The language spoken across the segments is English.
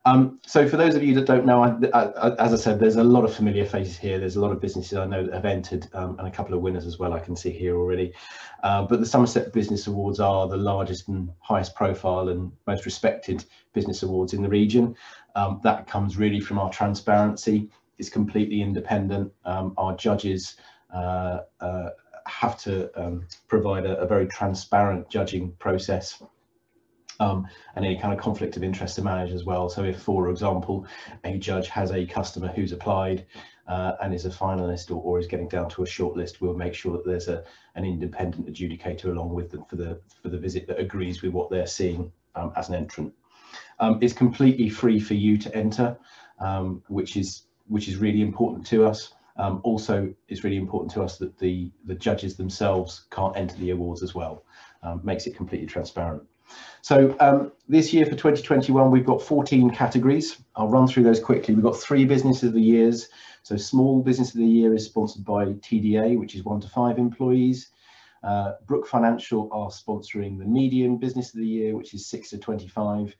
So for those of you that don't know, as I said, there's a lot of familiar faces here. There's a lot of businesses I know that have entered, and a couple of winners as well I can see here already. But the Somerset Business Awards are the largest and highest profile and most respected business awards in the region. That comes really from our transparency. It's completely independent. Our judges have to provide a very transparent judging process. And any kind of conflict of interest to manage as well. So if, for example, a judge has a customer who's applied and is a finalist or is getting down to a shortlist, we'll make sure that there's an independent adjudicator along with them for the visit that agrees with what they're seeing as an entrant. It's completely free for you to enter, which is really important to us. Also, it's really important to us that the judges themselves can't enter the awards as well. Makes it completely transparent. So this year for 2021, we've got 14 categories. I'll run through those quickly. We've got 3 Business of the Years. So Small Business of the Year is sponsored by TDA, which is 1 to 5 employees. Brook Financial are sponsoring the Medium Business of the Year, which is 6 to 25.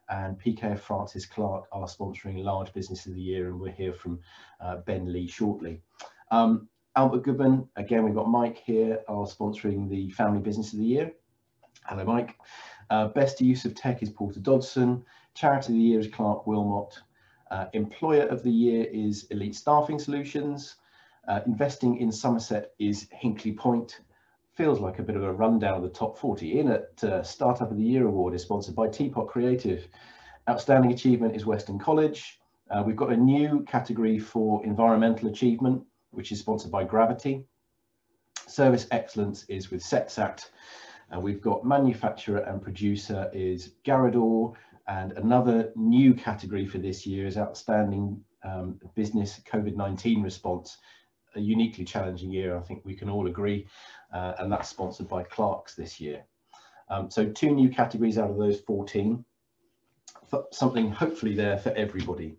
And PKF Francis Clark are sponsoring Large Business of the Year, and we'll hear from Ben Lee shortly. Albert Goodman, again, we've got Mike here, are sponsoring the Family Business of the Year. Hello, Mike. Best Use of Tech is Porter Dodson. Charity of the Year is Clark Wilmot. Employer of the Year is Elite Staffing Solutions. Investing in Somerset is Hinkley Point. Feels like a bit of a rundown of the top 40. In at Startup of the Year Award is sponsored by Teapot Creative. Outstanding Achievement is Western College. We've got a new category for Environmental Achievement, which is sponsored by Gravity. Service Excellence is with SETSAT. We've got Manufacturer and Producer is Garador, and another new category for this year is Outstanding Business COVID-19 Response, a uniquely challenging year, I think we can all agree, and that's sponsored by Clark's this year. So 2 new categories out of those 14, something hopefully there for everybody.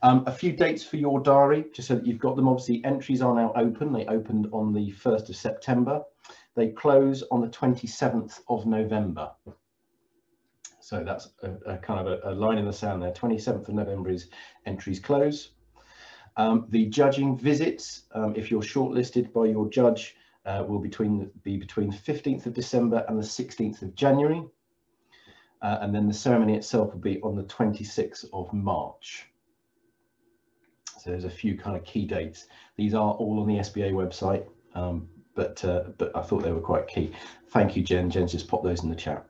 A few dates for your diary, just so that you've got them. Obviously, entries are now open. They opened on the 1st of September. They close on the 27th of November. So that's a kind of a line in the sand there. 27th of November is entries close. The judging visits, if you're shortlisted by your judge, will be between the 15th of December and the 16th of January. And then the ceremony itself will be on the 26th of March. So there's a few kind of key dates. These are all on the SBA website. But I thought they were quite key. Thank you, Jen. Jen's just popped those in the chat.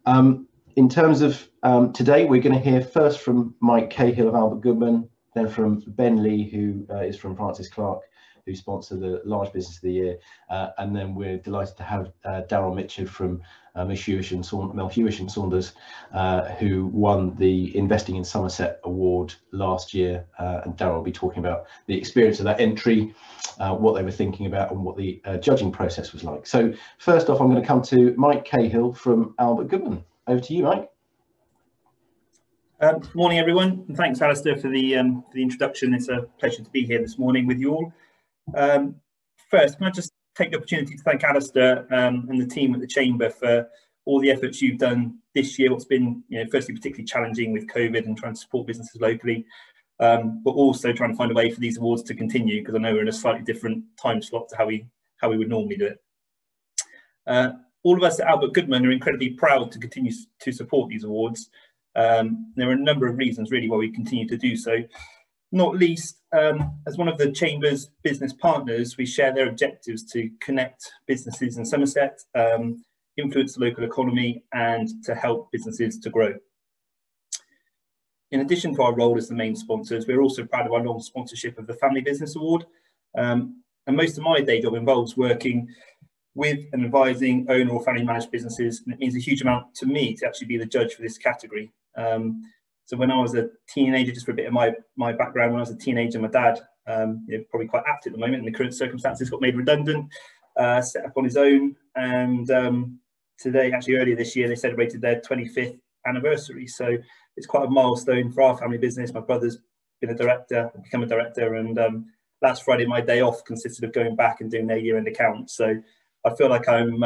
In terms of today, we're going to hear first from Mike Cahill of Albert Goodman, then from Ben Lee, who is from Francis Clark, who sponsor the Large Business of the Year, and then we're delighted to have Daryl Mitchell from Melhuish and Saunders, who won the Investing in Somerset Award last year, and Daryl will be talking about the experience of that entry, what they were thinking about, and what the judging process was like. So first off, I'm going to come to Mike Cahill from Albert Goodman. Over to you, Mike. Morning, everyone, and thanks, Alistair, for the introduction. It's a pleasure to be here this morning with you all. First, can I just take the opportunity to thank Alistair and the team at the Chamber for all the efforts you've done this year. What's been, firstly, particularly challenging with COVID and trying to support businesses locally, but also trying to find a way for these awards to continue, because I know we're in a slightly different time slot to how we would normally do it. All of us at Albert Goodman are incredibly proud to continue to support these awards. There are a number of reasons really why we continue to do so. Not least, as one of the Chamber's business partners, we share their objectives to connect businesses in Somerset, influence the local economy, and to help businesses to grow. In addition to our role as the main sponsors, we're also proud of our long sponsorship of the Family Business Award. And most of my day job involves working with and advising owner or family managed businesses, and it means a huge amount to me to actually be the judge for this category. So when I was a teenager, just for a bit of my background, when I was a teenager, my dad, probably quite apt at the moment in the current circumstances, got made redundant, set up on his own, and today, actually earlier this year, they celebrated their 25th anniversary. So it's quite a milestone for our family business. My brother's become a director, and last Friday, my day off consisted of going back and doing their year-end accounts. So I feel like I'm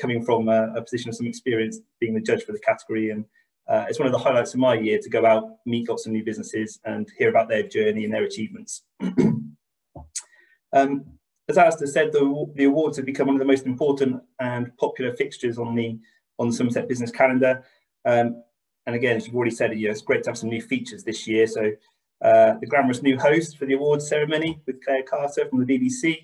coming from a position of some experience being the judge for the category, and it's one of the highlights of my year to go out, meet lots of new businesses and hear about their journey and their achievements. As Alistair said, the awards have become one of the most important and popular fixtures on the Somerset Business calendar. And again, as you've already said, it's great to have some new features this year. So the glamorous new host for the awards ceremony with Claire Carter from the BBC,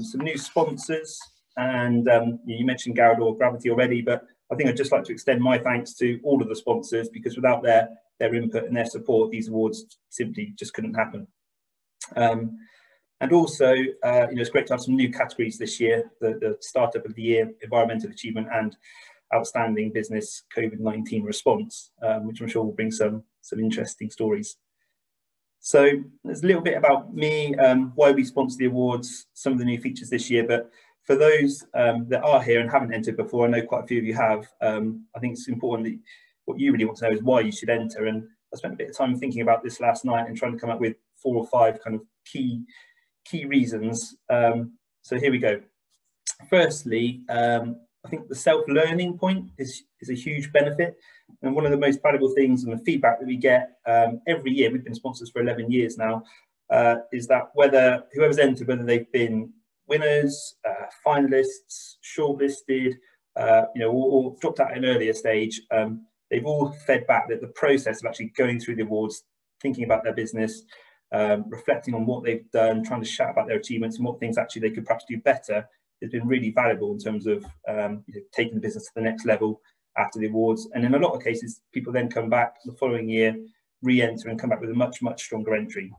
some new sponsors, and you mentioned Gravity already, but I think I'd just like to extend my thanks to all of the sponsors, because without their input and their support, these awards simply just couldn't happen. And also, it's great to have some new categories this year, the Startup of the Year, Environmental Achievement and Outstanding Business COVID-19 Response, which I'm sure will bring some interesting stories. So there's a little bit about me, why we sponsor the awards, some of the new features this year, but for those that are here and haven't entered before, I know quite a few of you have, I think it's important that what you really want to know is why you should enter. And I spent a bit of time thinking about this last night and trying to come up with 4 or 5 kind of key reasons. So here we go. Firstly, I think the self-learning point is a huge benefit. And one of the most valuable things and the feedback that we get every year, we've been sponsors for 11 years now, is that whoever's entered, whether they've been winners, finalists, shortlisted, or dropped out at an earlier stage, they've all fed back that the process of actually going through the awards, thinking about their business, reflecting on what they've done, trying to shout about their achievements and what things actually they could perhaps do better, has been really valuable in terms of taking the business to the next level after the awards. And in a lot of cases, people then come back the following year, re-enter and come back with a much, much stronger entry.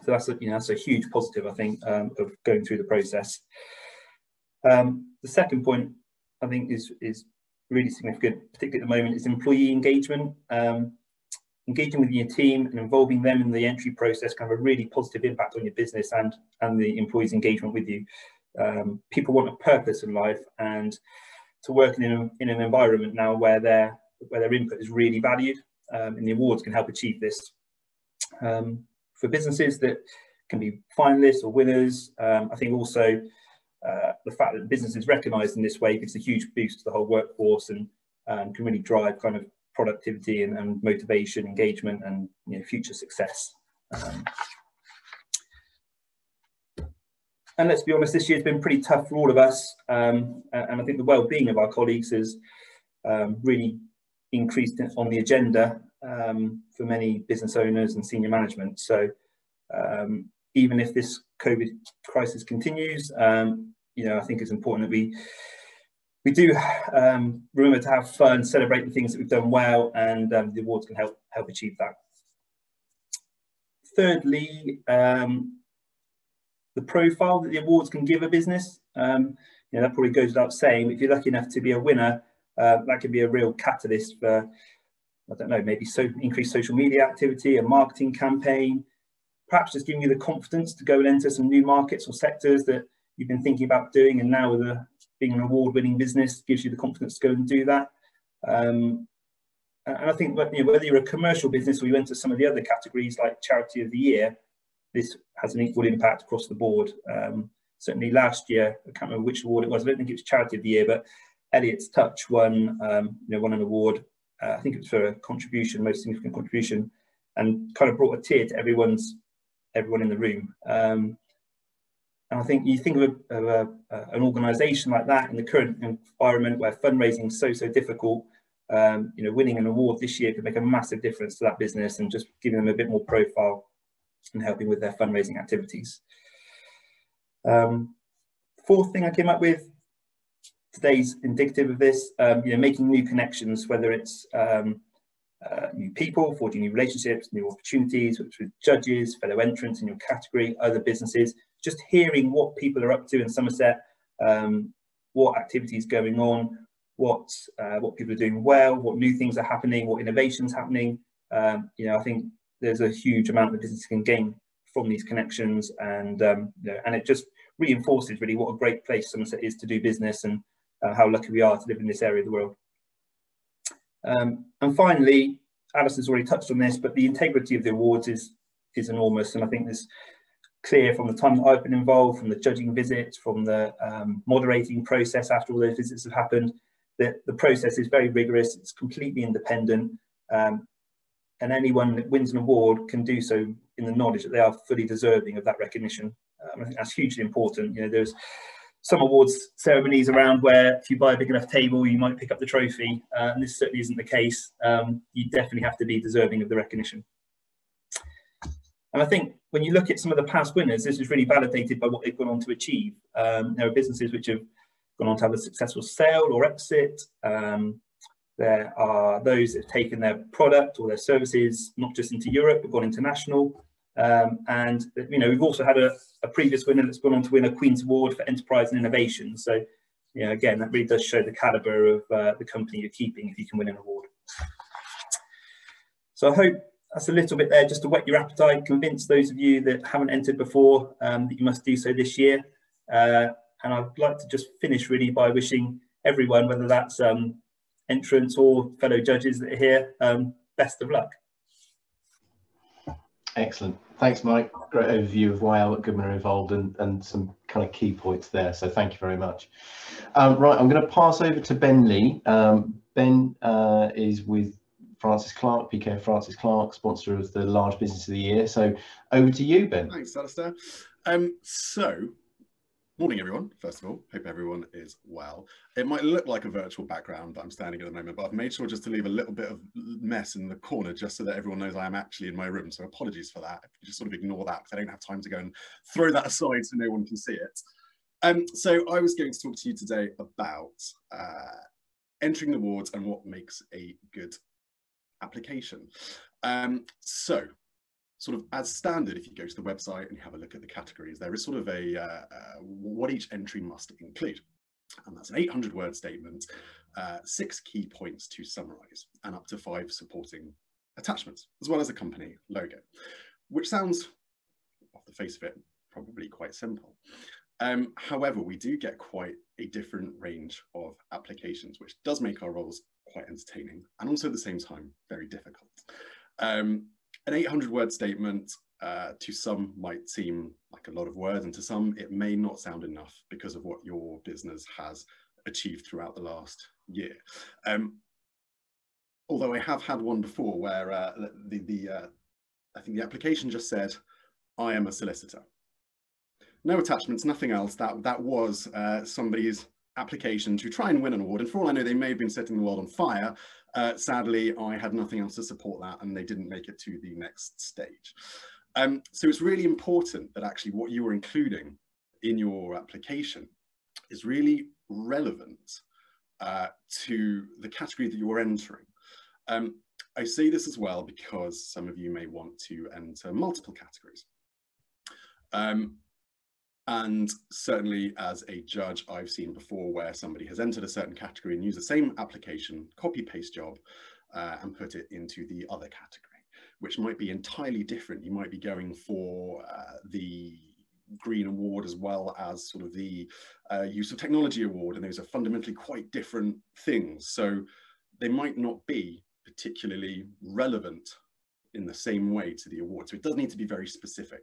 So that's a huge positive, I think, of going through the process. The second point, I think, is really significant, particularly at the moment, is employee engagement. Engaging with your team and involving them in the entry process can have a really positive impact on your business and the employees' engagement with you. People want a purpose in life, and to work in an environment now where their input is really valued, and the awards can help achieve this. For businesses that can be finalists or winners, I think also the fact that business is recognised in this way gives a huge boost to the whole workforce and can really drive kind of productivity and motivation, engagement, and future success. And let's be honest, this year's been pretty tough for all of us, and I think the well-being of our colleagues has really increased on the agenda for many business owners and senior management. So even if this COVID crisis continues, I think it's important that we do remember to have fun, celebrate the things that we've done well, and the awards can help achieve that. Thirdly, the profile that the awards can give a business, that probably goes without saying, but if you're lucky enough to be a winner, that can be a real catalyst for, I don't know, maybe increased social media activity, a marketing campaign, perhaps just giving you the confidence to go and enter some new markets or sectors that you've been thinking about doing, and now with being an award-winning business gives you the confidence to go and do that. And I think whether you're a commercial business or you enter some of the other categories like Charity of the Year, this has an equal impact across the board. Certainly last year, I can't remember which award it was, I don't think it was Charity of the Year, but Elliot's Touch won an award. I think it was for a contribution, most significant contribution, and kind of brought a tear to everyone in the room. And I think you think of an organisation like that in the current environment where fundraising is so difficult, winning an award this year could make a massive difference to that business and just giving them a bit more profile and helping with their fundraising activities. Fourth thing I came up with, today's indicative of this, making new connections, whether it's new people, forging new relationships, new opportunities, which with judges, fellow entrants in your category, other businesses, just hearing what people are up to in Somerset, what activities going on, what people are doing well, what new things are happening, what innovations happening. I think there's a huge amount that business can gain from these connections, and it just reinforces really what a great place Somerset is to do business, and how lucky we are to live in this area of the world. And finally, Alistair's already touched on this, but the integrity of the awards is enormous, and I think it's clear from the time that I've been involved, from the judging visits, from the moderating process after all those visits have happened, the process is very rigorous, it's completely independent, and anyone that wins an award can do so in the knowledge that they are fully deserving of that recognition. I think that's hugely important. You know, there's some awards ceremonies around where if you buy a big enough table, you might pick up the trophy, and this certainly isn't the case. You definitely have to be deserving of the recognition. And I think when you look at some of the past winners, this is really validated by what they've gone on to achieve. There are businesses which have gone on to have a successful sale or exit. There are those that have taken their product or their services not just into Europe, but gone international. And you know, we've also had a previous winner that's gone on to win a Queen's Award for Enterprise and Innovation. So, you know, again, that really does show the caliber of the company you're keeping if you can win an award. So I hope that's a little bit there just to whet your appetite, convince those of you that haven't entered before that you must do so this year. And I'd like to just finish really by wishing everyone, whether that's entrants or fellow judges that are here, best of luck. Excellent. Thanks, Mike. Great overview of why Albert Goodman are involved and some kind of key points there. So thank you very much. Right, I'm going to pass over to Ben Lee. Ben is with Francis Clark, PK Francis Clark, sponsor of the Large Business of the Year. So over to you, Ben. Thanks, Alistair. So, morning, everyone. First of all, hope everyone is well. It might look like a virtual background that I'm standing at the moment, but I've made sure just to leave a little bit of mess in the corner just so that everyone knows I am actually in my room. So apologies for that. If you just sort of ignore that, because I don't have time to go and throw that aside so no one can see it. So I was going to talk to you today about entering the awards and what makes a good application. So sort of as standard, if you go to the website and you have a look at the categories, there is sort of a what each entry must include. And that's an 800-word statement, 6 key points to summarize, and up to 5 supporting attachments, as well as a company logo, which sounds, off the face of it, probably quite simple. However, we do get quite a different range of applications, which does make our roles quite entertaining and also at the same time very difficult. An 800-word statement to some might seem like a lot of words, and to some it may not sound enough because of what your business has achieved throughout the last year. Although I have had one before where I think the application just said, "I am a solicitor." No attachments, nothing else. That was somebody's application to try and win an award, and for all I know, they may have been setting the world on fire. Sadly, I had nothing else to support that, and they didn't make it to the next stage. So it's really important that actually what you are including in your application is really relevant to the category that you're entering. I say this as well because some of you may want to enter multiple categories. And certainly as a judge, I've seen before where somebody has entered a certain category and used the same application, copy-paste job, and put it into the other category, which might be entirely different. You might be going for the Green Award as well as sort of the Use of Technology Award, and those are fundamentally quite different things. So they might not be particularly relevant in the same way to the award. So it does need to be very specific.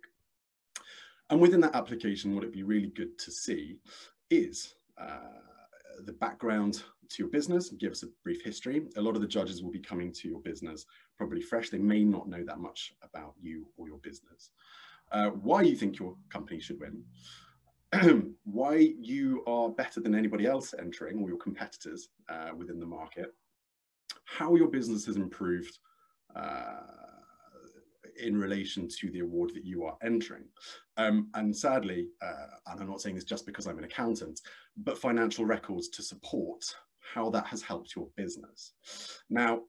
And within that application, what it'd be really good to see is the background to your business, give us a brief history. A lot of the judges will be coming to your business probably fresh. They may not know that much about you or your business. Why you think your company should win, why you are better than anybody else entering or your competitors within the market, how your business has improved in relation to the award that you are entering. And sadly, and I'm not saying this just because I'm an accountant, but financial records to support how that has helped your business. Now,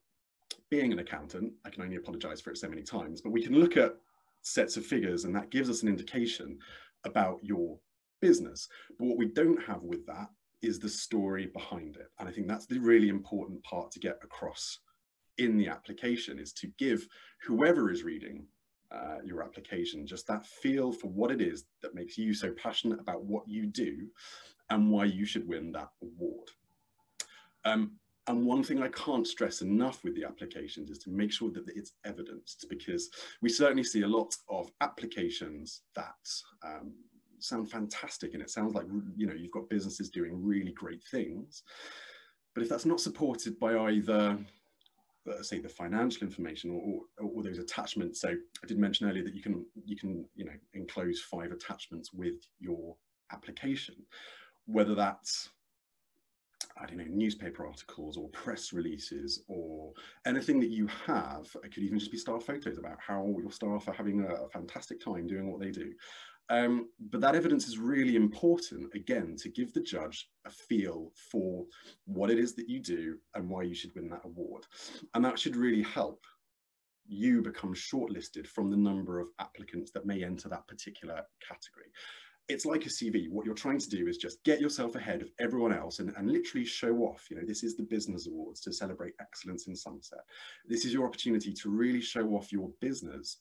being an accountant, I can only apologize for it so many times, but we can look at sets of figures and that gives us an indication about your business. But what we don't have with that is the story behind it. And I think that's the really important part to get across in the application, is to give whoever is reading your application just that feel for what it is that makes you so passionate about what you do and why you should win that award. And one thing I can't stress enough with the applications is to make sure that it's evidenced, because we certainly see a lot of applications that sound fantastic and it sounds like, you know, you've got businesses doing really great things, But if that's not supported by either, say, the financial information or those attachments. So I did mention earlier that you can enclose 5 attachments with your application, whether that's, I don't know, newspaper articles or press releases or anything that you have. It could even just be staff photos about how your staff are having a fantastic time doing what they do. But that evidence is really important, again, to give the judge a feel for what it is that you do and why you should win that award. And that should really help you become shortlisted from the number of applicants that may enter that particular category. It's like a CV. What you're trying to do is just get yourself ahead of everyone else and literally show off. You know, this is the Business Awards to celebrate excellence in Somerset. This is your opportunity to really show off your business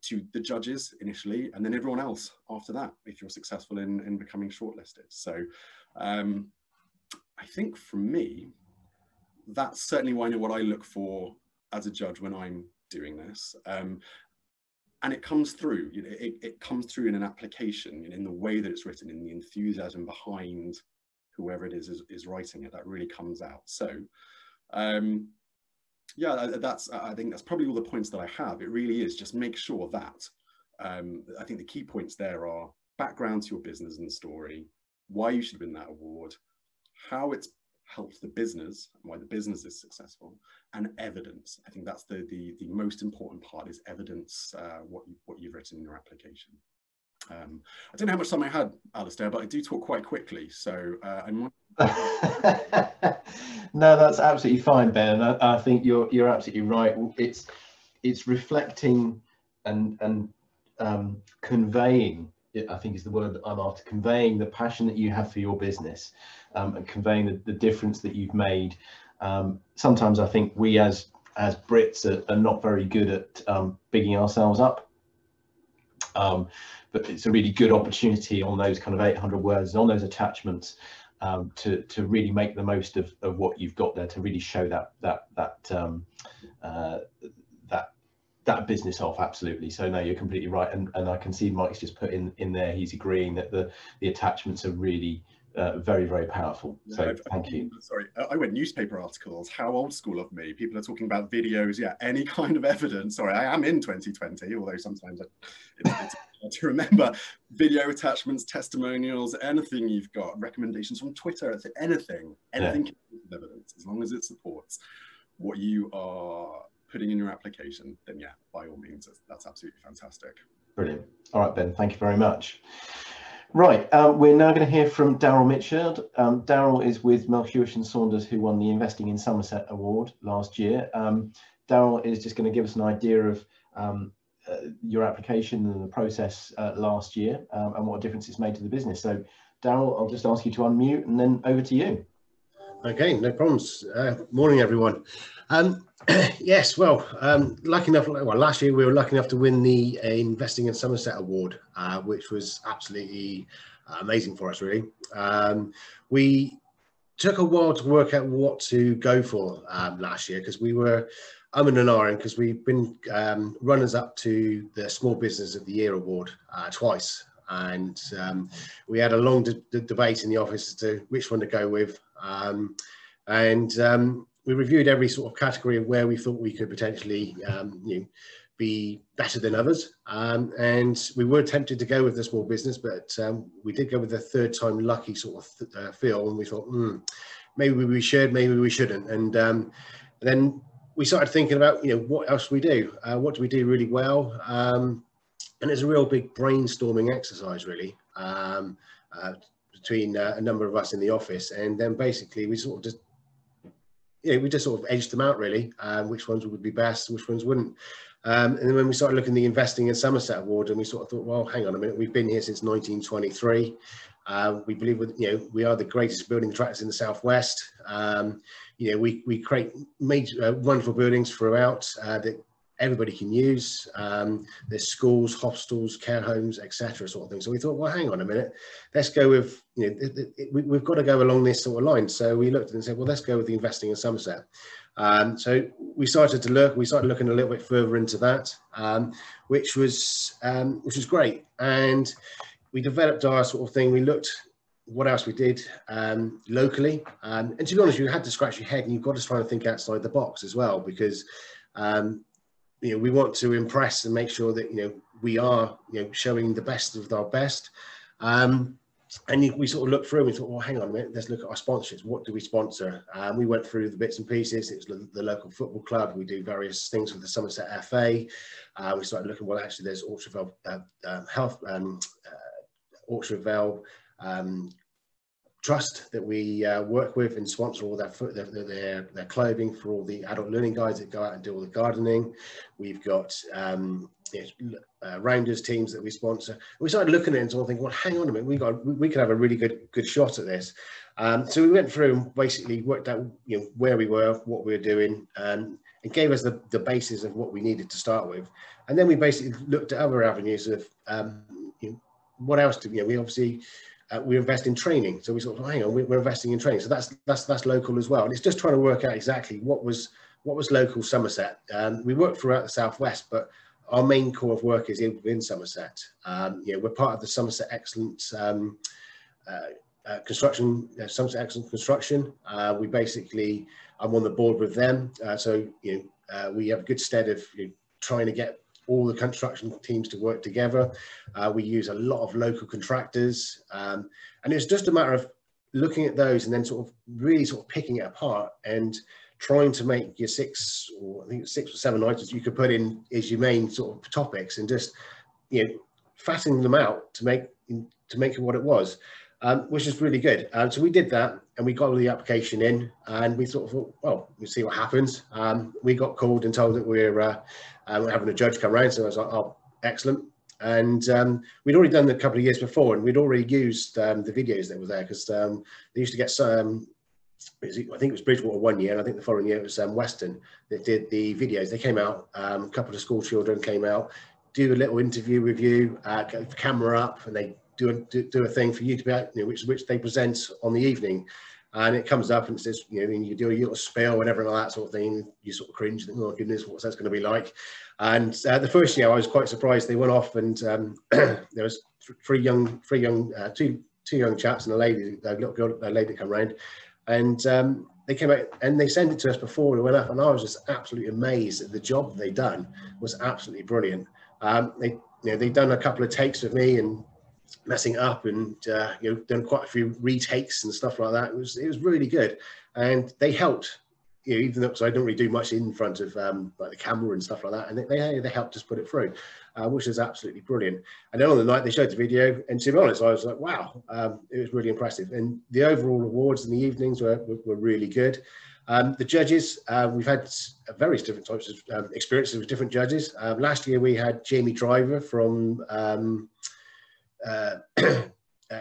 to the judges initially, and then everyone else after that, if you're successful in becoming shortlisted. So I think for me, that's certainly what I look for as a judge when I'm doing this. And it comes through, you know, it comes through in an application, you know, in the way that it's written, in the enthusiasm behind whoever it is writing it. That really comes out. So yeah, I think that's probably all the points that I have. It really is just make sure that I think the key points there are background to your business and story, why you should win that award, how it's helped the business and why the business is successful, and evidence. I think that's the most important part, is evidence, what you've written in your application. I don't know how much time I had, Alistair, but I do talk quite quickly, so I'm No, that's absolutely fine, Ben. I think you're absolutely right. It's reflecting and conveying, I think is the word that I'm after, conveying the passion that you have for your business, and conveying the difference that you've made. Sometimes I think we as Brits are not very good at bigging ourselves up. But it's a really good opportunity on those kind of 800 words, on those attachments, to really make the most of what you've got there, to really show that business off. Absolutely. So no, you're completely right, and I can see Mike's just put in there, he's agreeing that the attachments are really very, very powerful. So thank you. Sorry, I went newspaper articles. How old school of me. People are talking about videos. Yeah, any kind of evidence. Sorry, I am in 2020, although sometimes it's hard to remember. Video attachments, testimonials, anything you've got, recommendations from Twitter, anything can be evidence, as long as it supports what you are putting in your application, then yeah, by all means, that's absolutely fantastic. Brilliant. All right, Ben, thank you very much. Right, we're now going to hear from Daryl Mitchell. Daryl is with Melchior & Saunders, who won the Investing in Somerset Award last year. Daryl is just going to give us an idea of your application and the process last year, and what difference it's made to the business. So Daryl, I'll just ask you to unmute, and then over to you. Okay, no problems. Morning, everyone. Yes, well, lucky enough. Well, last year we were lucky enough to win the Investing in Somerset Award, which was absolutely amazing for us, really. We took a while to work out what to go for last year, because we were and ahhing, because we've been runners up to the Small Business of the Year award twice, and we had a long debate in the office as to which one to go with. We reviewed every sort of category of where we thought we could potentially be better than others, and we were tempted to go with the small business, but we did go with the third time lucky sort of feel, and we thought maybe we should, maybe we shouldn't. And then we started thinking about what else we do, what do we do really well, and it's a real big brainstorming exercise, really, between a number of us in the office. And then basically we sort of just sort of edged them out, really, which ones would be best, which ones wouldn't. And then when we started looking at the Investing in Somerset Award, and we sort of thought, well, hang on a minute, we've been here since 1923. We believe we are the greatest building contractors in the Southwest. We create major wonderful buildings throughout that everybody can use. There's schools, hostels, care homes, etc., sort of thing. So we thought, well, hang on a minute, let's go with, we've got to go along this sort of line. So we looked and said, well, let's go with the Investing in Somerset. So we started looking a little bit further into that, which was great. And we developed our sort of thing. We looked what else we did locally, and to be honest, you had to scratch your head, and you've got to try and think outside the box as well, because we want to impress and make sure that we are showing the best of our best. And we sort of looked through and we thought, well, hang on a minute, let's look at our sponsorships. What do we sponsor? We went through the bits and pieces. It was the local football club. We do various things with the Somerset FA. We started looking, well, actually, there's Orchard Vale Trust that we work with and sponsor all their clothing for all the adult learning guides that go out and do all the gardening. We've got rounders teams that we sponsor. We started looking at it and sort of thinking, well, hang on a minute, we could have a really good shot at this. So we went through and basically worked out where we were, what we were doing, and gave us the basis of what we needed to start with. And then we basically looked at other avenues of what else to we obviously. We invest in training, so we sort of hang on. We're investing in training, so that's local as well. And it's just trying to work out exactly what was local Somerset. We work throughout the southwest, but our main core of work is in Somerset. We're part of the Somerset Excellence Construction. Somerset Excellent Construction. We basically, I'm on the board with them, so we have a good stead of trying to get all the construction teams to work together. We use a lot of local contractors, and it's just a matter of looking at those and then sort of really picking it apart and trying to make your 6 or 6 or 7 items you could put in as your main sort of topics, and just fattening them out to make it what it was, which is really good. So we did that, and we got all the application in, and we sort of thought, well, we'll see what happens. We got called and told that we're having a judge come round, so I was like, oh, excellent. And we'd already done it a couple of years before, and we'd already used the videos that were there, because they used to get some, I think it was Bridgewater one year, and I think the following year it was Western that did the videos. They came out, a couple of school children came out, do a little interview with you, get the camera up, and they do a thing for you to be out, which they present on the evening. And it comes up and it says, you do a little spiel, whatever, like that sort of thing. You sort of cringe, think, oh goodness, what's that going to be like? And the first year I was quite surprised. They went off, and there was two young chaps and a lady, a little girl, a lady come round, and they came out and they sent it to us before we went up, and I was just absolutely amazed at the job they done. Was absolutely brilliant. They'd done a couple of takes with me and messing up, and done quite a few retakes and stuff like that. It was really good, and they helped, even though I don't really do much in front of like the camera and stuff like that, and they helped us put it through, which is absolutely brilliant. And then on the night they showed the video, and to be honest, I was like, wow, it was really impressive. And the overall awards in the evenings were really good. The judges, we've had various different types of experiences with different judges. Last year we had Jamie Driver from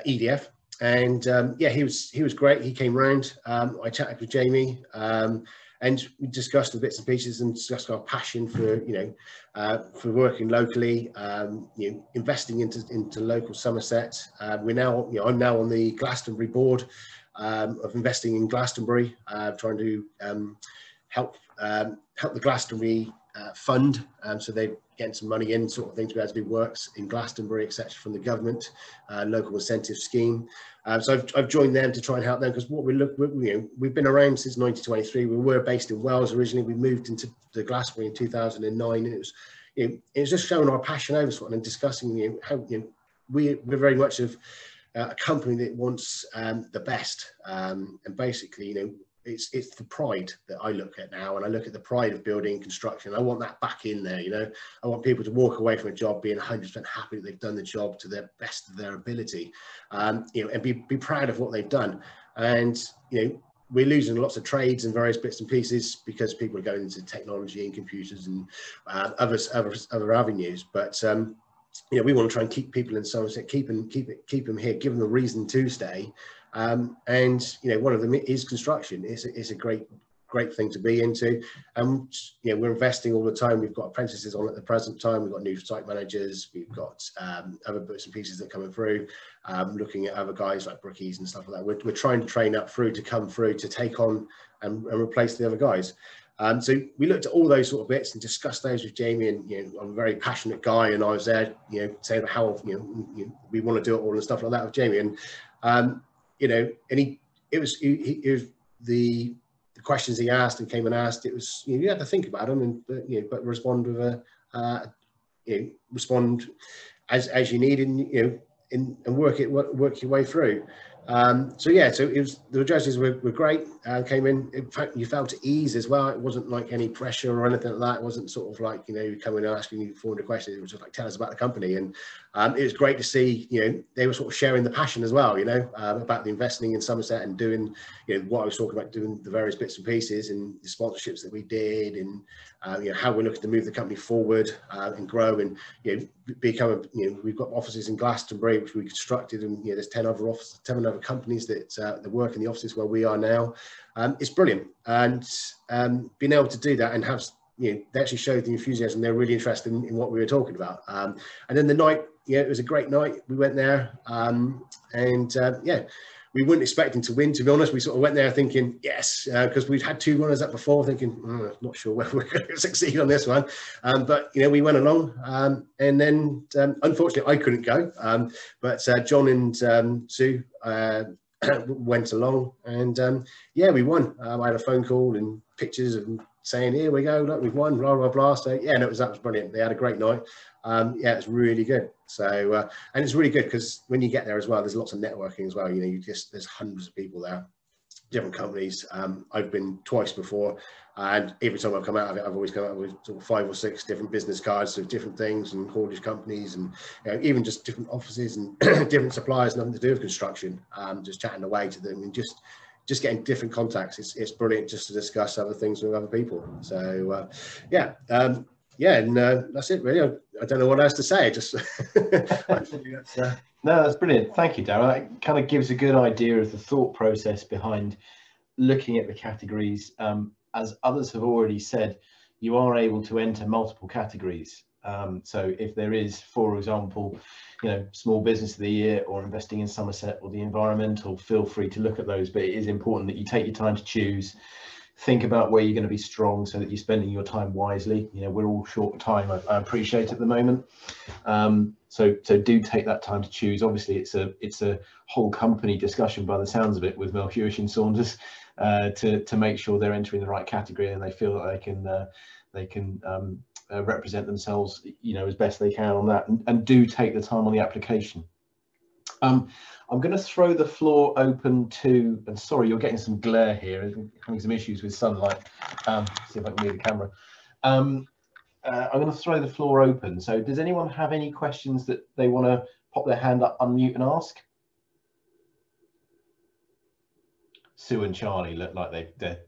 EDF, and he was great. He came round. I chatted with Jamie, and we discussed the bits and pieces and discussed our passion for for working locally, investing into local Somerset. I'm now on the Glastonbury board of investing in Glastonbury, trying to help the Glastonbury fund, so they're getting some money in, sort of thing, to be able to do works in Glastonbury, etc., from the government local incentive scheme. So I've joined them to try and help them, because what we've been around since 1923. We were based in Wales originally. We moved into the Glastonbury in 2009, and it was just showing our passion over and discussing how we're very much of a company that wants the best, and basically it's the pride that I look at now, and I look at the pride of building construction. I want that back in there. I want people to walk away from a job being 100% happy that they've done the job to their best of their ability, and be proud of what they've done. And we're losing lots of trades and various bits and pieces because people are going into technology and computers and other avenues. But we want to try and keep people in Somerset, keep them here, give them a reason to stay. And one of them is construction. It's a great thing to be into, and we're investing all the time. We've got apprentices on at the present time. We've got new site managers. We've got other bits and pieces that are coming through, looking at other guys like brickies and stuff like that. We're trying to train up through to come through to take on and replace the other guys. So we looked at all those sort of bits and discussed those with Jamie, and I'm a very passionate guy, and I was there saying how we want to do it all and stuff like that with Jamie. And you know, and it was the questions he asked and came and asked, it was, you had to think about them and, you know, but respond with a, you know, respond as you need, and, you know, and work your way through. So yeah, so it was, the judges were great. Came in fact, you felt at ease as well. It wasn't like any pressure or anything like that. It wasn't sort of like, you know, coming and asking you 400 questions. It was just like, tell us about the company. And it was great to see, you know, they were sort of sharing the passion as well, you know, about the investing in Somerset and doing, you know, what I was talking about, doing the various bits and pieces and the sponsorships that we did, and you know, how we're looking to move the company forward and grow, and, you know, become, you know, we've got offices in Glastonbury which we constructed, and, you know, there's 10 other companies that work in the offices where we are now. It's brilliant, and being able to do that and have, you know, they actually showed the enthusiasm. They're really interested in what we were talking about. And then the night, yeah, it was a great night. We went there, and yeah, we weren't expecting to win, to be honest. We sort of went there thinking, yes, because we'd had 2 runners up before, thinking, not sure whether we're going to succeed on this one. But, you know, we went along, and then unfortunately I couldn't go, but John and Sue went along, and yeah, we won. I had a phone call and pictures and saying, here we go, look, we've won, blah blah blah. So yeah, no, that was brilliant. They had a great night. Yeah, it's really good. So and it's really good because when you get there as well, there's lots of networking as well. You know, there's hundreds of people there, different companies. I've been twice before, and every time I've come out of it, I've always come out with sort of 5 or 6 different business cards of different things, and haulage companies, and, you know, even just different offices and different suppliers, nothing to do with construction. Just chatting away to them and just getting different contacts. It's brilliant just to discuss other things with other people. So yeah, yeah, and that's it really. I don't know what else to say. Just no, that's brilliant. Thank you, Daryl. That kind of gives a good idea of the thought process behind looking at the categories. As others have already said, you are able to enter multiple categories. So if there is, for example, you know, small business of the year or investing in Somerset or the environmental, feel free to look at those. But it is important that you take your time to choose, think about where you're going to be strong so that you're spending your time wisely. You know, we're all short of time, I appreciate at the moment. So do take that time to choose. Obviously, it's a whole company discussion by the sounds of it with Mel Hewish and Saunders to make sure they're entering the right category and they feel that they can represent themselves, you know, as best they can on that, and do take the time on the application. I'm going to throw the floor open to, and sorry, you're getting some glare here, having some issues with sunlight. See if I can move the camera. I'm going to throw the floor open. So does anyone have any questions that they want to pop their hand up, unmute and ask? Sue and Charlie look like they're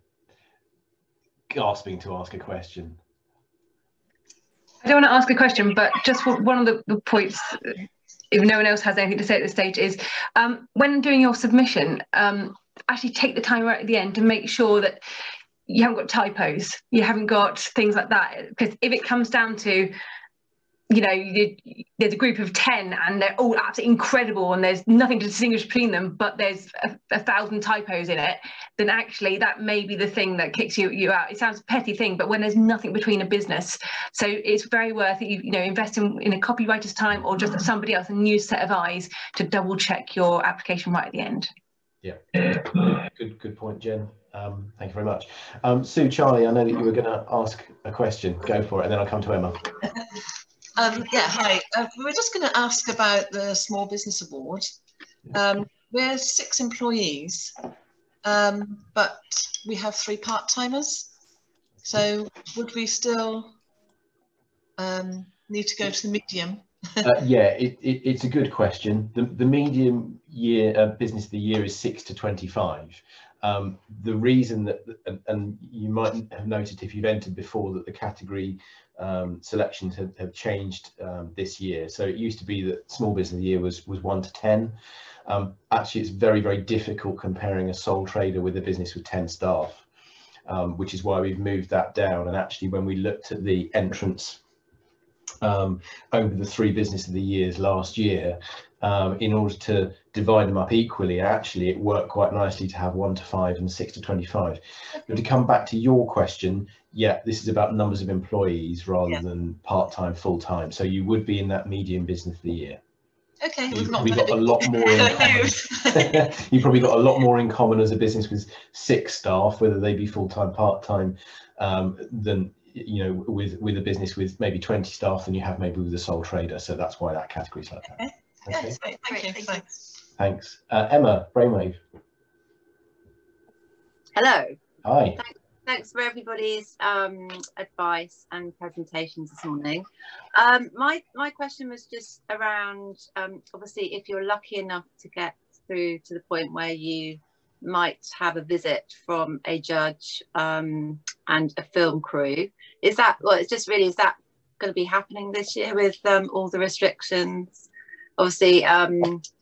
gasping to ask a question. I don't want to ask a question, but just one of the points, if no one else has anything to say at this stage, is when doing your submission, actually take the time right at the end to make sure that you haven't got typos, you haven't got things like that. Because if it comes down to, you know, there's a group of 10 and they're all absolutely incredible and there's nothing to distinguish between them, but there's 1,000 typos in it, then actually that may be the thing that kicks you out. It sounds a petty thing, but when there's nothing between a business, so it's very worth it, you know, invest in a copywriter's time or just somebody else, a new set of eyes to double check your application right at the end. Yeah, good point, Jen. Thank you very much. Sue, Charlie, I know that you were going to ask a question. Go for it, and then I'll come to Emma. Yeah, hi. We were just going to ask about the Small Business Award. We're 6 employees, but we have 3 part-timers. So would we still need to go to the medium? Yeah, it's a good question. The medium year business of the year is 6 to 25. The reason that, and you might have noted if you've entered before, that the category selections have changed this year. So it used to be that small business of the year was 1 to 10. Actually, it's very, very difficult comparing a sole trader with a business with 10 staff, which is why we've moved that down. And actually, when we looked at the entrance over the 3 business of the years last year, in order to divide them up equally, actually it worked quite nicely to have 1 to 5 and 6 to 25. But to come back to your question, yeah, this is about numbers of employees rather than part-time, full-time. So you would be in that medium business of the year. Okay, You've probably got a lot more in common. You've probably got a lot more in common as a business with 6 staff, whether they be full-time, part-time, than with a business with maybe 20 staff than you have maybe with a sole trader. So that's why that category's like that. Okay. Yes, thank you. Thanks. Emma, Brainwave. Hello. Hi. Thanks for everybody's advice and presentations this morning. My question was just around, obviously, if you're lucky enough to get through to the point where you might have a visit from a judge and a film crew, is that going to be happening this year with all the restrictions? Obviously,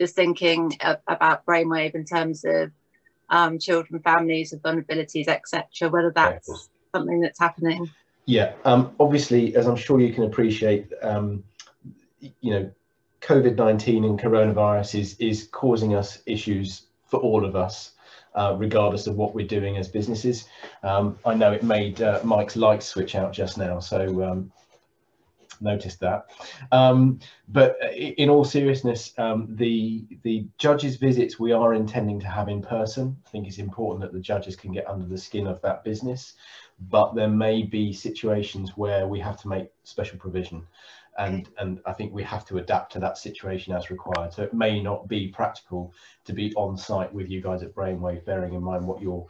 just thinking about Brainwave in terms of children, families with vulnerabilities, etc., whether that's something that's happening. Yeah, obviously, as I'm sure you can appreciate, COVID-19 and coronavirus is causing us issues for all of us, regardless of what we're doing as businesses. I know it made Mike's lights switch out just now, so noticed that. But in all seriousness, the judges' visits we are intending to have in person. I think it's important that the judges can get under the skin of that business, but there may be situations where we have to make special provision, and I think we have to adapt to that situation as required. So it may not be practical to be on site with you guys at Brainwave, bearing in mind what your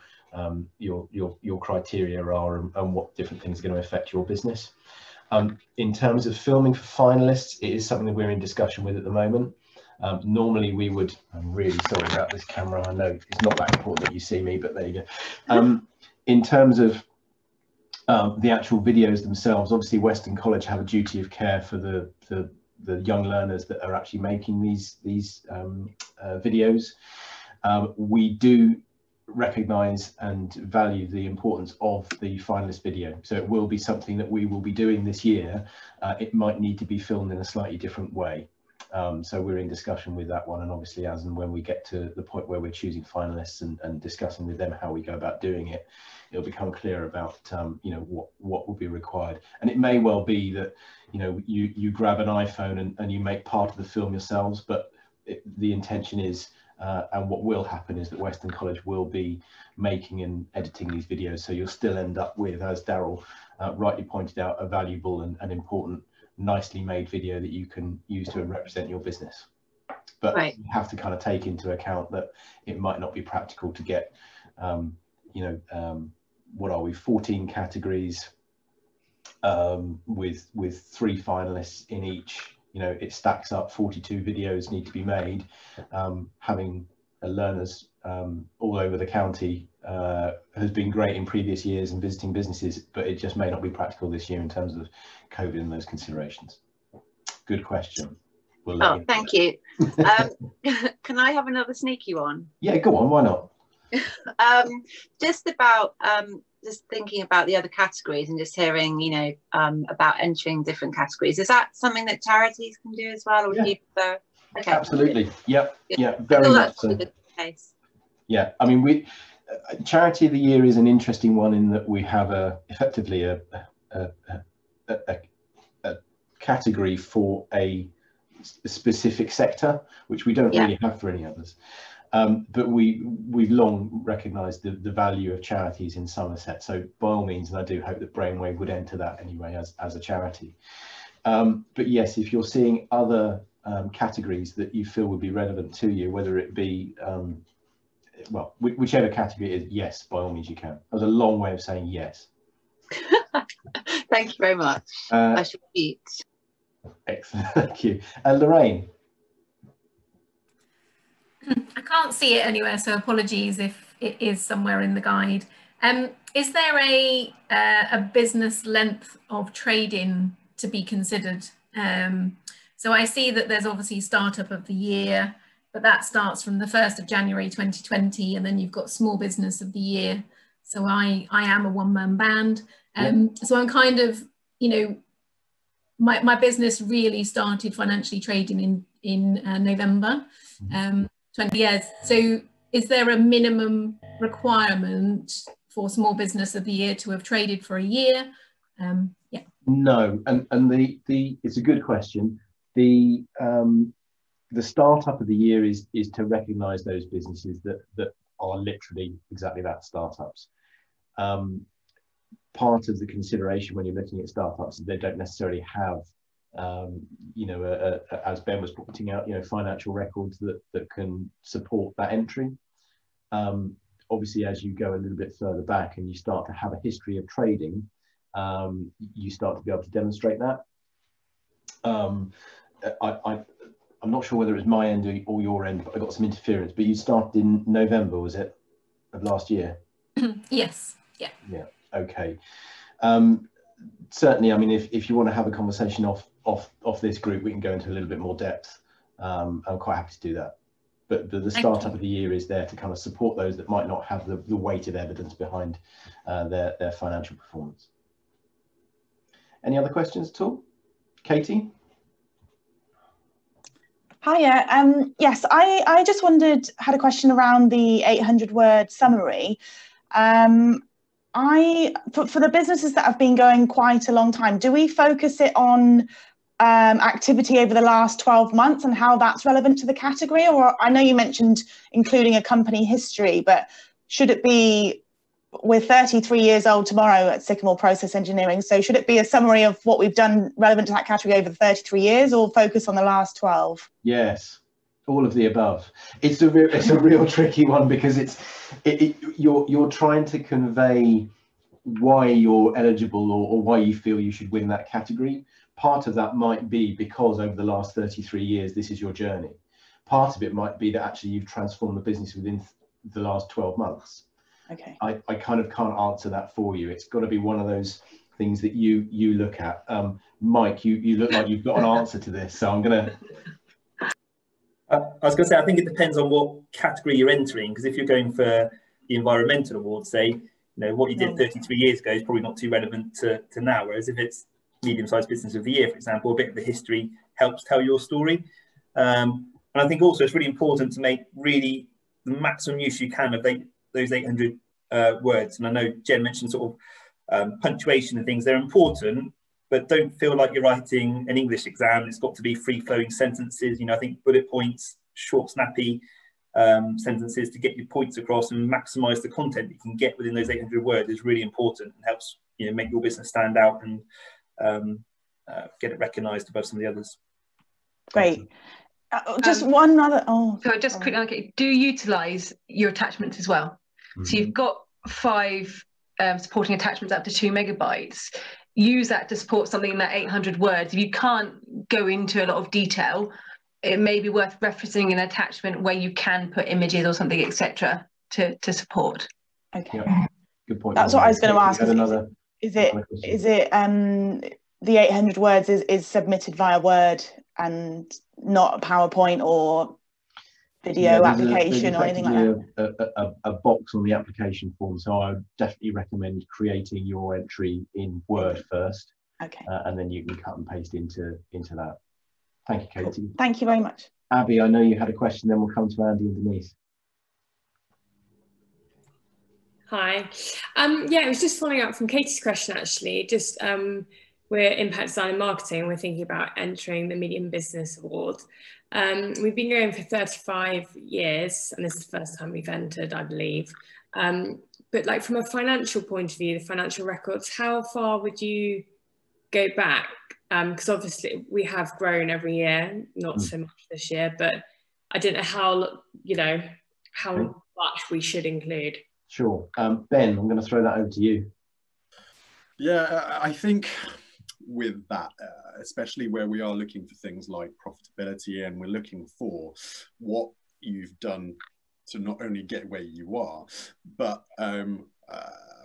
criteria are and what different things are going to affect your business. In terms of filming for finalists, it is something that we're in discussion with at the moment. Normally we would, I'm really sorry about this camera, I know it's not that important that you see me, but there you go. In terms of the actual videos themselves, obviously Western College have a duty of care for the young learners that are actually making these videos. We do recognise and value the importance of the finalist video, so it will be something that we will be doing this year. It might need to be filmed in a slightly different way, so we're in discussion with that one, and obviously as and when we get to the point where we're choosing finalists and discussing with them how we go about doing it, it'll become clear about what will be required. And it may well be that you grab an iPhone and you make part of the film yourselves, but the intention is and what will happen is that Western College will be making and editing these videos, so you'll still end up with, as Daryl rightly pointed out, a valuable and important, nicely made video that you can use to represent your business. But you have to kind of take into account that it might not be practical to get, what are we, 14 categories with 3 finalists in each. It stacks up, 42 videos need to be made. Having learners all over the county has been great in previous years and visiting businesses, but it just may not be practical this year in terms of COVID and those considerations. Good question. Thank you. Can I have another sneaky one? Yeah, go on, why not? Just about just thinking about the other categories and just hearing about entering different categories, is that something that charities can do as well, or people okay, absolutely. Yep. Yeah, very much so. The case. Yeah, I mean, charity of the year is an interesting one in that we have effectively a category for a specific sector, which we don't really have for any others. But we've long recognised the value of charities in Somerset. So by all means, and I do hope that Brainwave would enter that anyway as a charity. But yes, if you're seeing other categories that you feel would be relevant to you, whether it be, well, whichever category it is, yes, by all means you can. That was a long way of saying yes. Thank you very much. I shall eat. Excellent, thank you. Lorraine. I can't see it anywhere, so apologies if it is somewhere in the guide. Is there a business length of trade-in to be considered? So I see that there's obviously startup of the year, but that starts from the 1st of January 2020, and then you've got small business of the year. So I am a one-man band. So I'm kind of, my business really started financially trading in November. 20 years. So is there a minimum requirement for small business of the year to have traded for a year? Yeah. No, and it's a good question. The the startup of the year is to recognise those businesses that are literally exactly that, startups. Part of the consideration when you're looking at startups is they don't necessarily have, you know, as Ben was pointing out, you know, financial records that can support that entry. Obviously, as you go a little bit further back and you start to have a history of trading, you start to be able to demonstrate that. I'm not sure whether it was my end or your end, but I got some interference. But you started in November, was it, of last year? Yes. Yeah. Yeah. Okay. Certainly, I mean, if you want to have a conversation off this group, we can go into a little bit more depth. I'm quite happy to do that. But the startup of the year is there to kind of support those that might not have the weight of evidence behind their financial performance. Any other questions at all? Katie? Hiya. Yes, I just had a question around the 800-word summary. For the businesses that have been going quite a long time, do we focus it on activity over the last 12 months and how that's relevant to the category? Or I know you mentioned including a company history, but should it be, we're 33 years old tomorrow at Sycamore Process Engineering, so should it be a summary of what we've done relevant to that category over the 33 years or focus on the last 12? Yes, all of the above. It's a real tricky one because you're trying to convey why you're eligible or why you feel you should win that category. Part of that might be because over the last 33 years, this is your journey. Part of it might be that actually you've transformed the business within the last 12 months. Okay. I kind of can't answer that for you. It's got to be one of those things that you look at. Mike, you look like you've got an answer to this, so I'm going to... I was going to say, I think it depends on what category you're entering, because if you're going for the environmental award, say, you know, what you did 33 years ago is probably not too relevant to now, whereas if it's medium-sized business of the year, for example, a bit of the history helps tell your story. And I think also it's really important to make really the maximum use you can of those 800 words. And I know Jen mentioned sort of punctuation and things. They're important, but don't feel like you're writing an English exam. It's got to be free-flowing sentences. You know, I think bullet points, short, snappy sentences to get your points across and maximise the content you can get within those 800 words is really important and helps, you know, make your business stand out and get it recognised above some of the others. Great. Just one other. So just quickly, okay, do utilise your attachments as well. Mm-hmm. So you've got 5 supporting attachments up to 2 megabytes. Use that to support something in that 800 words. If you can't go into a lot of detail, it may be worth referencing an attachment where you can put images or something, etc., to support. Okay. Yeah. Good point. That's what I was going to ask. Is it the 800 words is submitted via Word and not a PowerPoint or video application or anything like that? A box on the application form, so I would definitely recommend creating your entry in Word first. Okay. And then you can cut and paste into that. Thank you, Katie. Cool. Thank you very much. Abby, I know you had a question, then we'll come to Andy and Denise. Hi. Yeah, it was just following up from Katie's question, actually. Just we're impact design and marketing. We're thinking about entering the Medium Business Award. We've been going for 35 years, and this is the first time we've entered, I believe. But like from a financial point of view, the financial records, how far would you go back? Because obviously we have grown every year, not so much this year, but I don't know how, you know, how much we should include. Sure. Ben, I'm going to throw that over to you. Yeah, I think with that, especially where we are looking for things like profitability, and we're looking for what you've done to not only get where you are, but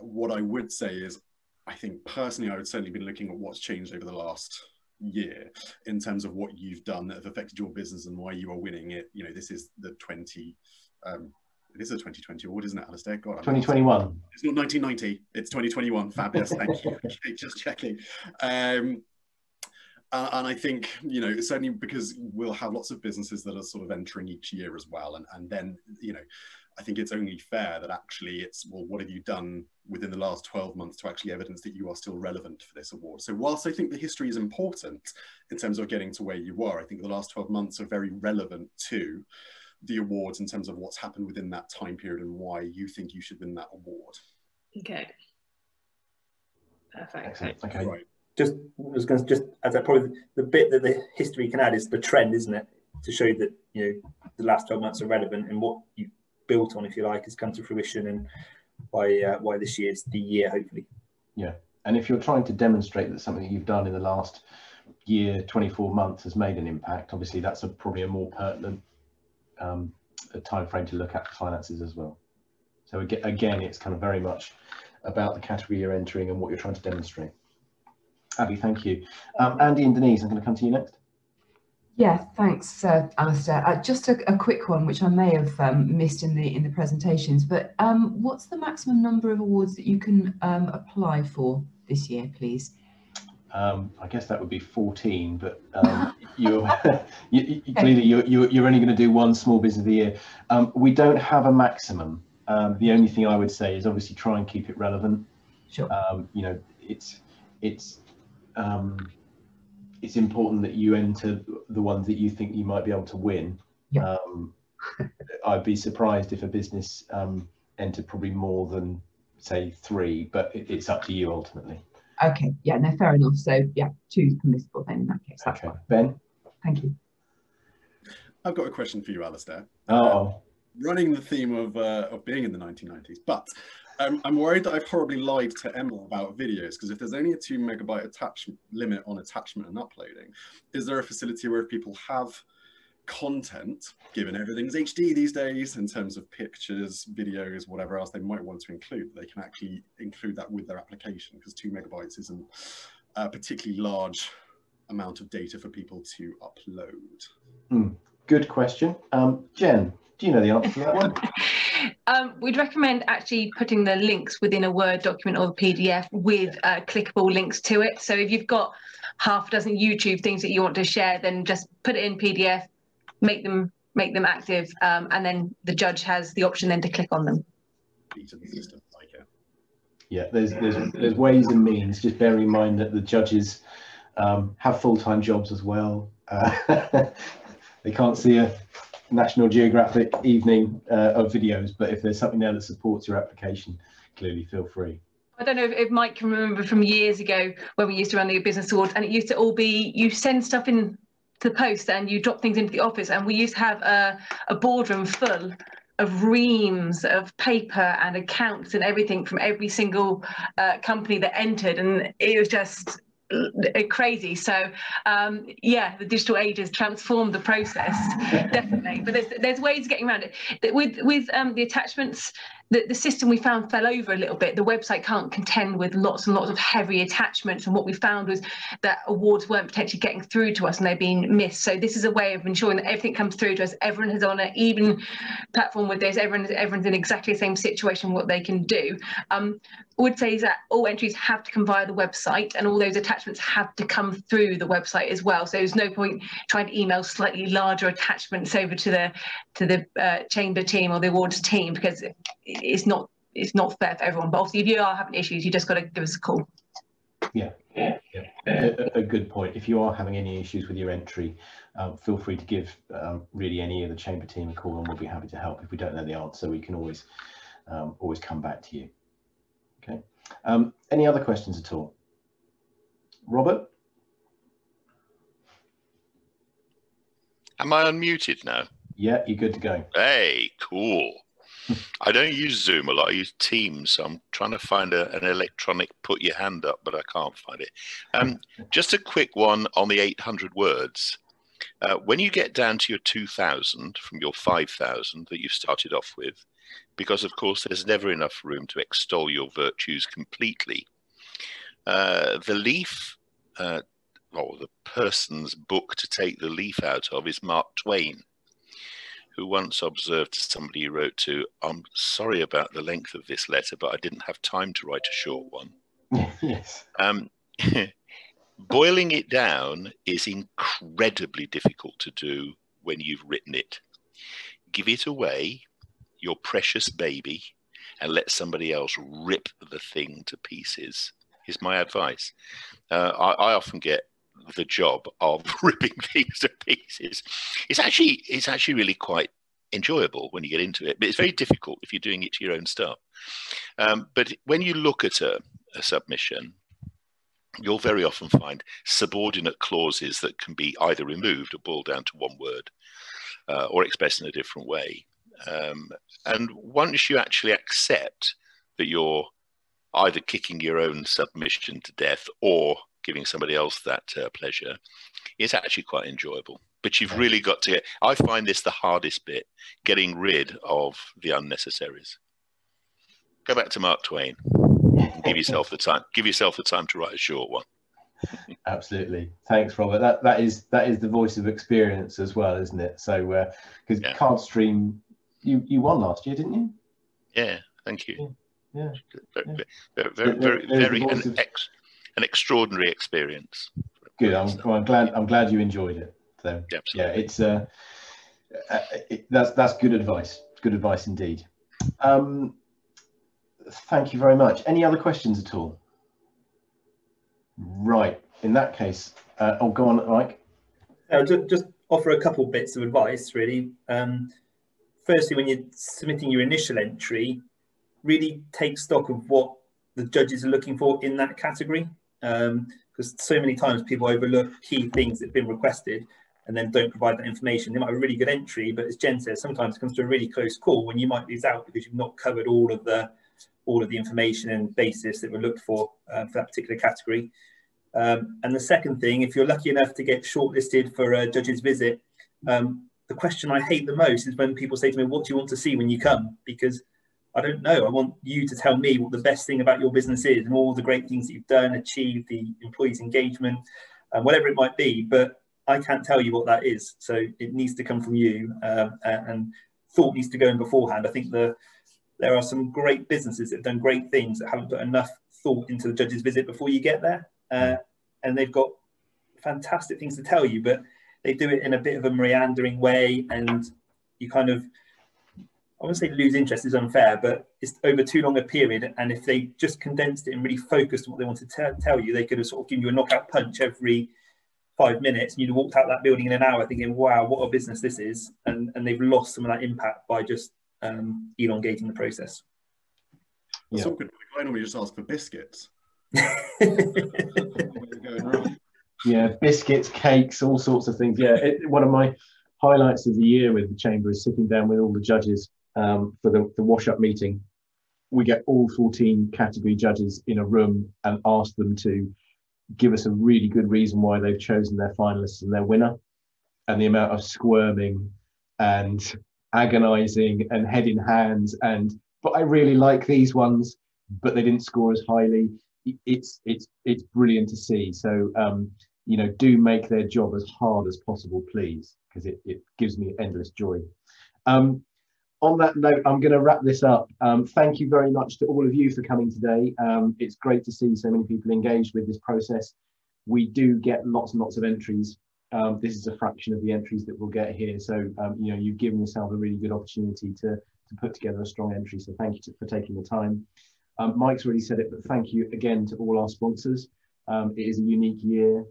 what I would say is, I think personally, I would certainly be looking at what's changed over the last year in terms of what you've done that have affected your business and why you are winning it. You know, this is the it is a 2020 award, isn't it, Alistair? God, 2021. It's not 1990, it's 2021. Fabulous, thank you. Okay, just checking. And I think, you know, certainly because we'll have lots of businesses that are sort of entering each year as well. And then, you know, I think it's only fair that actually it's, well, what have you done within the last 12 months to actually evidence that you are still relevant for this award? So whilst I think the history is important in terms of getting to where you are, I think the last 12 months are very relevant to the awards in terms of what's happened within that time period and why you think you should win that award. Okay. Perfect. Excellent. Okay. Right. Just, I was going to just add that probably the bit that the history can add is the trend, isn't it? To show that, you know, the last 12 months are relevant and what you built on, if you like, has come to fruition, and why this year's the year, hopefully. Yeah. And if you're trying to demonstrate that something that you've done in the last year, 24 months has made an impact, obviously that's probably a more pertinent time frame to look at the finances as well. So again, it's kind of very much about the category you're entering and what you're trying to demonstrate. Abby, thank you. Andy and Denise, I'm going to come to you next. Yeah, thanks, Alistair. Just a quick one, which I may have missed in the presentations, but what's the maximum number of awards that you can apply for this year, please? I guess that would be 14, but clearly you're only going to do one small business of the year. We don't have a maximum. The only thing I would say is obviously try and keep it relevant. Sure. You know, it's important that you enter the ones that you think you might be able to win. Yeah. I'd be surprised if a business entered probably more than, say, 3, but it's up to you ultimately. Okay, yeah, no, fair enough. So yeah, 2 is permissible then in that case. That's okay, fine. Ben? Thank you. I've got a question for you, Alistair. Running the theme of being in the 1990s, but I'm worried that I've horribly lied to Emma about videos, because if there's only a 2 megabyte attachment limit on attachment and uploading, is there a facility where if people have content, given everything's HD these days in terms of pictures, videos, whatever else they might want to include, they can actually include that with their application, because 2 megabytes isn't a particularly large amount of data for people to upload? Good question. Jen, do you know the answer to that one? We'd recommend actually putting the links within a Word document or a PDF with clickable links to it. So if you've got half a dozen YouTube things that you want to share, then just put it in PDF, make them active, and then the judge has the option then to click on them. Yeah, there's ways and means. Just bear in mind that the judges have full-time jobs as well. They can't see a National Geographic evening of videos, but if there's something there that supports your application, clearly feel free. I don't know if Mike can remember from years ago when we used to run the business awards, and it used to all be you send stuff in to the post and you drop things into the office, and we used to have a boardroom full of reams of paper and accounts and everything from every single company that entered, and it was just crazy. So yeah, the digital age has transformed the process definitely, but there's ways of getting around it. With the attachments, the system we found fell over a little bit. The website can't contend with lots and lots of heavy attachments, and what we found was that awards weren't potentially getting through to us and they're being missed. So this is a way of ensuring that everything comes through to us. Everyone is on an even platform with this. Everyone's in exactly the same situation, what they can do. I would say is that all entries have to come via the website, and all those attachments have to come through the website as well. So there's no point trying to email slightly larger attachments over to the chamber team or the awards team, because it's not fair for everyone. But obviously, if you are having issues, you just got to give us a call. Yeah. A good point. If you are having any issues with your entry, feel free to give really any of the chamber team a call, and we'll be happy to help. If we don't know the answer, we can always come back to you. Okay. Any other questions at all? Robert? Am I unmuted now? Yeah, you're good to go. Hey, cool. I don't use Zoom a lot. I use Teams. So I'm trying to find an electronic put your hand up, but I can't find it. Just a quick one on the 800 words. When you get down to your 2,000 from your 5,000 that you started off with, because of course there's never enough room to extol your virtues completely, the leaf, or the person's book to take the leaf out of is Mark Twain, who once observed to somebody he wrote to, "I'm sorry about the length of this letter, but I didn't have time to write a short one." Yes. Boiling it down is incredibly difficult to do when you've written it. Give it away, your precious baby and let somebody else rip the thing to pieces, is my advice. I often get the job of ripping things to pieces. It's actually really quite enjoyable when you get into it, but it's very difficult if you're doing it to your own stuff. But when you look at a submission, you'll very often find subordinate clauses that can be either removed or boiled down to one word, or expressed in a different way. And once you actually accept that you're either kicking your own submission to death or giving somebody else that pleasure, it's actually quite enjoyable. But you've really got to I find this the hardest bit, getting rid of the unnecessaries. Go back to Mark Twain. Give yourself the time. Give yourself the time to write a short one. Absolutely. Thanks, Robert. That is the voice of experience as well, isn't it? So because Cardstream, you won last year, didn't you? Yeah, thank you. Yeah. Very an extraordinary experience. Good. I'm glad you enjoyed it. So absolutely. Yeah, that's good advice. Good advice indeed. Thank you very much. Any other questions at all? Right. In that case, go on, Mike. Just offer a couple bits of advice, really. Firstly, when you're submitting your initial entry, really take stock of what the judges are looking for in that category, because so many times people overlook key things that have been requested and then don't provide that information. They might have a really good entry, but as Jen says, sometimes it comes to a really close call when you might lose out because you've not covered all of the information and basis that were looked for that particular category. And the second thing, if you're lucky enough to get shortlisted for a judge's visit, the question I hate the most is when people say to me, what do you want to see when you come? Because I don't know. I want you to tell me what the best thing about your business is and all the great things that you've done, achieved, the employees' engagement, whatever it might be. But I can't tell you what that is. So it needs to come from you, and thought needs to go in beforehand. I think there are some great businesses that have done great things that haven't put enough thought into the judge's visit before you get there. And they've got fantastic things to tell you, but they do it in a bit of a meandering way, and you kind of, I wouldn't say lose interest is unfair, but it's over too long a period. And if they just condensed it and really focused on what they wanted to tell you, they could have sort of given you a knockout punch every 5 minutes, and you'd have walked out that building in an hour thinking, wow, what a business this is. And they've lost some of that impact by just elongating the process. That's all good. I normally just ask for biscuits. Yeah, biscuits, cakes, all sorts of things. Yeah, one of my highlights of the year with the Chamber is sitting down with all the judges for the wash-up meeting. We get all 14 category judges in a room and ask them to give us a really good reason why they've chosen their finalists and their winner. And the amount of squirming and agonizing and head in hands but I really like these ones, but they didn't score as highly. It's brilliant to see. So you know, do make their job as hard as possible, please, because it gives me endless joy. On that note, I'm going to wrap this up. Thank you very much to all of you for coming today. It's great to see so many people engaged with this process. We do get lots and lots of entries. This is a fraction of the entries that we'll get here. So, you know, you've given yourself a really good opportunity to put together a strong entry. So thank you for taking the time. Mike's already said it, but thank you again to all our sponsors. It is a unique year.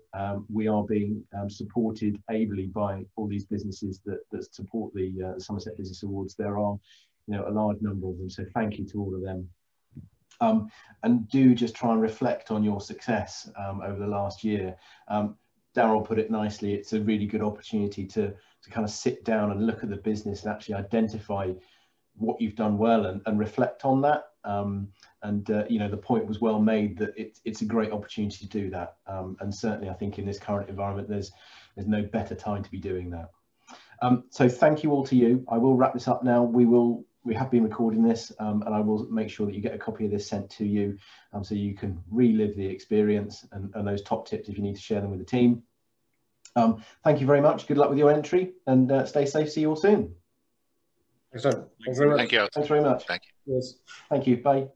We are being supported ably by all these businesses that support the Somerset Business Awards. There are, you know, a large number of them. So thank you to all of them. And do just try and reflect on your success over the last year. Daryl put it nicely. It's a really good opportunity to kind of sit down and look at the business and actually identify what you've done well and reflect on that. You know, the point was well made that it's a great opportunity to do that. And certainly I think in this current environment, there's no better time to be doing that. So thank you all to you. I will wrap this up now. We have been recording this, and I will make sure that you get a copy of this sent to you so you can relive the experience and those top tips if you need to share them with the team. Thank you very much. Good luck with your entry, and stay safe. See you all soon. Excellent. Thank you. Thanks very much. Thank you. Yes. Thank you. Bye.